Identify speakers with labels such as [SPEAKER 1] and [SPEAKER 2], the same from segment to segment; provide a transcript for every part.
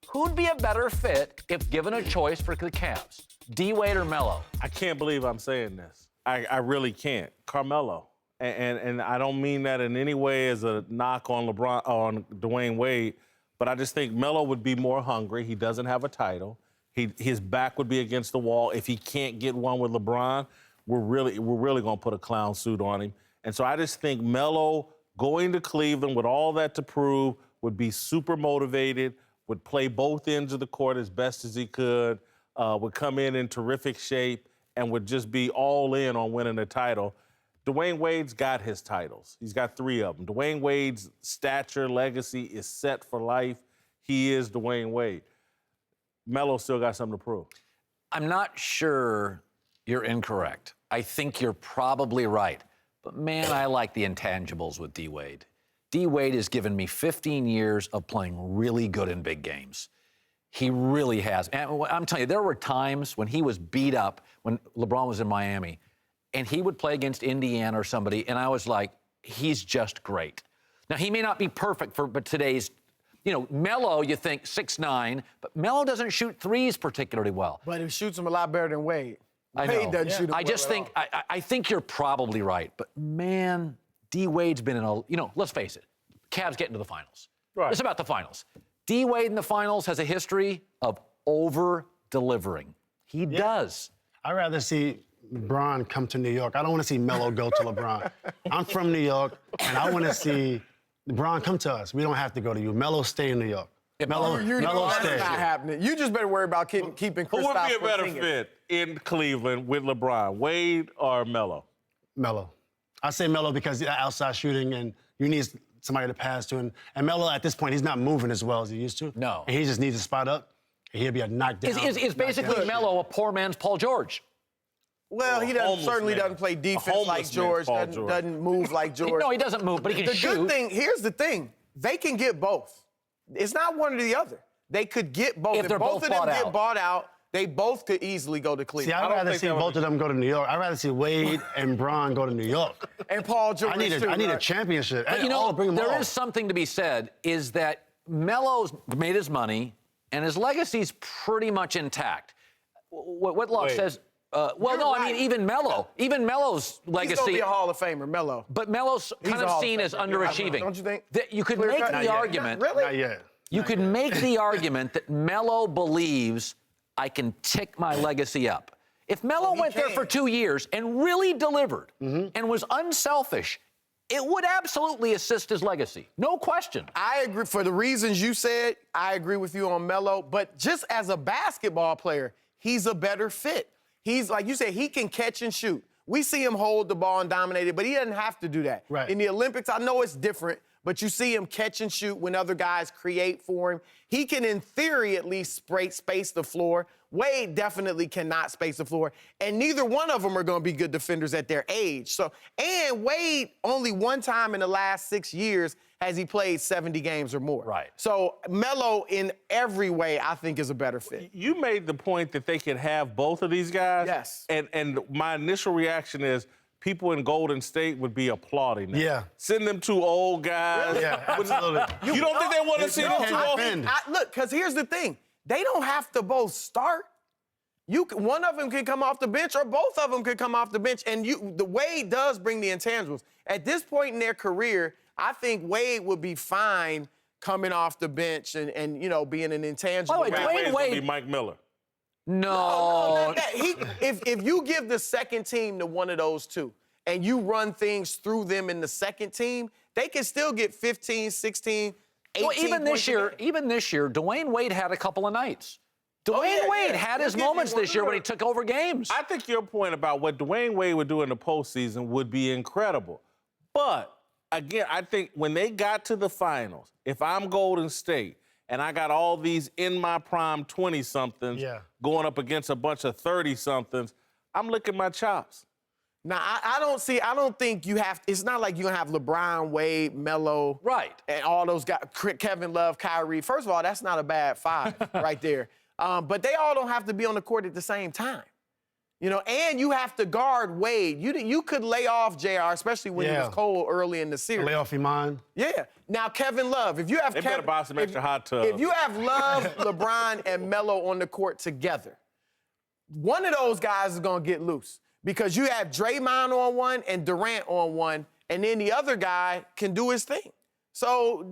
[SPEAKER 1] who'd be a better fit if given a choice for the Cavs? D-Wade or Melo?
[SPEAKER 2] I can't believe I'm saying this. I really can't. Carmelo. And I don't mean that in any way as a knock on Dwyane Wade, but I just think Melo would be more hungry. He doesn't have a title. His back would be against the wall. If he can't get one with LeBron, we're really going to put a clown suit on him. And so I just think Melo going to Cleveland with all that to prove would be super motivated, would play both ends of the court as best as he could, would come in terrific shape, and would just be all in on winning a title. Dwyane Wade's got his titles. He's got 3 of them. Dwyane Wade's stature, legacy is set for life. He is Dwyane Wade. Melo still got something to prove.
[SPEAKER 1] I'm not sure you're incorrect. I think you're probably right. But, man, I like the intangibles with D-Wade. D-Wade has given me 15 years of playing really good in big games. He really has. And I'm telling you, there were times when he was beat up when LeBron was in Miami, and he would play against Indiana or somebody, and I was like, he's just great. Now, he may not be perfect but today's, Melo, you think 6'9", but Melo doesn't shoot threes particularly well.
[SPEAKER 3] But he shoots them a lot better than Wade.
[SPEAKER 1] I know.
[SPEAKER 3] Wade doesn't shoot them
[SPEAKER 1] I just think, I think you're probably right. But, man, D-Wade's been in let's face it, Cavs get into the finals.
[SPEAKER 2] Right.
[SPEAKER 1] It's about the finals. D-Wade in the finals has a history of over-delivering. He does.
[SPEAKER 4] I'd rather see LeBron come to New York. I don't want to see Melo go to LeBron. I'm from New York, and I want to see LeBron come to us. We don't have to go to you. Melo stay in New York. Melo
[SPEAKER 3] that's
[SPEAKER 4] stay.
[SPEAKER 3] not happening. You just better worry about keeping Kristaps.
[SPEAKER 2] Who would be a better fit in Cleveland with LeBron, Wade or Melo?
[SPEAKER 4] Melo. I say Melo because outside shooting, and you need somebody to pass to. And Melo, at this point, he's not moving as well as he used to.
[SPEAKER 1] No.
[SPEAKER 4] And he just needs to spot up, and he'll be a knockdown.
[SPEAKER 1] Is basically Melo a poor man's Paul George?
[SPEAKER 3] Well, he certainly doesn't play defense like George, doesn't move like George.
[SPEAKER 1] No, he doesn't move, but he can shoot.
[SPEAKER 3] The good thing, here's the thing, they can get both. It's not one or the other. They could get both.
[SPEAKER 1] If both
[SPEAKER 3] of them get bought out, they both could easily go to Cleveland.
[SPEAKER 4] See, I'd rather see both of them go to New York. I'd rather see Wade and Bron go to New York.
[SPEAKER 3] And Paul George,
[SPEAKER 4] I need a championship.
[SPEAKER 1] But there is something to be said, is that Melo's made his money, and his legacy's pretty much intact. Whitlock says... I mean, even Melo's legacy...
[SPEAKER 3] He's going to be a Hall of Famer, Melo.
[SPEAKER 1] But Melo's kind of seen as underachieving.
[SPEAKER 3] Don't you think?
[SPEAKER 1] You could make the argument...
[SPEAKER 3] Really?
[SPEAKER 4] Not yet.
[SPEAKER 1] You could make the argument that Melo believes I can tick my legacy up. If Melo went there for 2 years and really delivered and was unselfish, it would absolutely assist his legacy. No question.
[SPEAKER 3] I agree. For the reasons you said, I agree with you on Melo. But just as a basketball player, he's a better fit. He's, like you said, he can catch and shoot. We see him hold the ball and dominate it, but he doesn't have to do that.
[SPEAKER 4] Right.
[SPEAKER 3] In the Olympics, I know it's different, but you see him catch and shoot when other guys create for him. He can, in theory, at least space the floor. Wade definitely cannot space the floor, and neither one of them are going to be good defenders at their age. And Wade, only one time in the last 6 years has he played 70 games or more.
[SPEAKER 1] Right.
[SPEAKER 3] So Melo, in every way, I think is a better fit.
[SPEAKER 2] You made the point that they could have both of these guys.
[SPEAKER 3] Yes.
[SPEAKER 2] And my initial reaction is people in Golden State would be applauding them.
[SPEAKER 4] Yeah.
[SPEAKER 2] Send them 2 old guys.
[SPEAKER 4] Yeah, absolutely.
[SPEAKER 2] You don't think they want to see them 2 old guys?
[SPEAKER 3] Look, because here's the thing. They don't have to both start. One of them can come off the bench, or both of them could come off the bench. And the Wade does bring the intangibles. At this point in their career, I think Wade would be fine coming off the bench and being an intangible.
[SPEAKER 1] By the way, Dwyane Wade
[SPEAKER 2] be Mike Miller.
[SPEAKER 1] No.
[SPEAKER 3] If you give the second team to one of those two and you run things through them in the second team, they can still get 15, 16, 18
[SPEAKER 1] Well, even this year, Dwyane Wade had a couple of nights. Dwyane Wade had his moments this year when he took over games.
[SPEAKER 2] I think your point about what Dwyane Wade would do in the postseason would be incredible. But, again, I think when they got to the finals, if I'm Golden State and I got all these in my prime 20-somethings going up against a bunch of 30-somethings, I'm licking my chops.
[SPEAKER 3] Now, I don't think you have, it's not like you're going to have LeBron, Wade, Melo.
[SPEAKER 1] Right.
[SPEAKER 3] And all those guys, Kevin Love, Kyrie. First of all, that's not a bad 5 right there. But they all don't have to be on the court at the same time. You know, and you have to guard Wade. You could lay off JR, especially when he was cold early in the series.
[SPEAKER 4] Lay off Iman.
[SPEAKER 3] Yeah. Now, Kevin Love, if you have
[SPEAKER 2] They better buy some extra hot tubs.
[SPEAKER 3] If you have Love, LeBron, and Melo on the court together, one of those guys is going to get loose because you have Draymond on one and Durant on one, and then the other guy can do his thing. So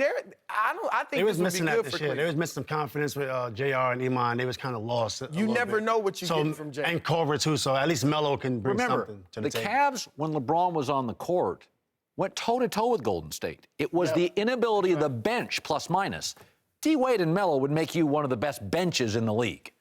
[SPEAKER 3] I think
[SPEAKER 4] they was
[SPEAKER 3] this would
[SPEAKER 4] missing
[SPEAKER 3] be
[SPEAKER 4] that
[SPEAKER 3] good
[SPEAKER 4] this
[SPEAKER 3] for
[SPEAKER 4] year. They
[SPEAKER 3] Cleveland.
[SPEAKER 4] was missing some confidence with JR and Iman. They was kind of lost.
[SPEAKER 3] You never know what you get from JR.
[SPEAKER 4] And Culver, too, so at least Melo can bring
[SPEAKER 1] Remember,
[SPEAKER 4] something to the
[SPEAKER 1] the
[SPEAKER 4] table.
[SPEAKER 1] Cavs, when LeBron was on the court, went toe-to-toe with Golden State. It was the inability of the bench, plus minus. D. Wade and Melo would make you one of the best benches in the league.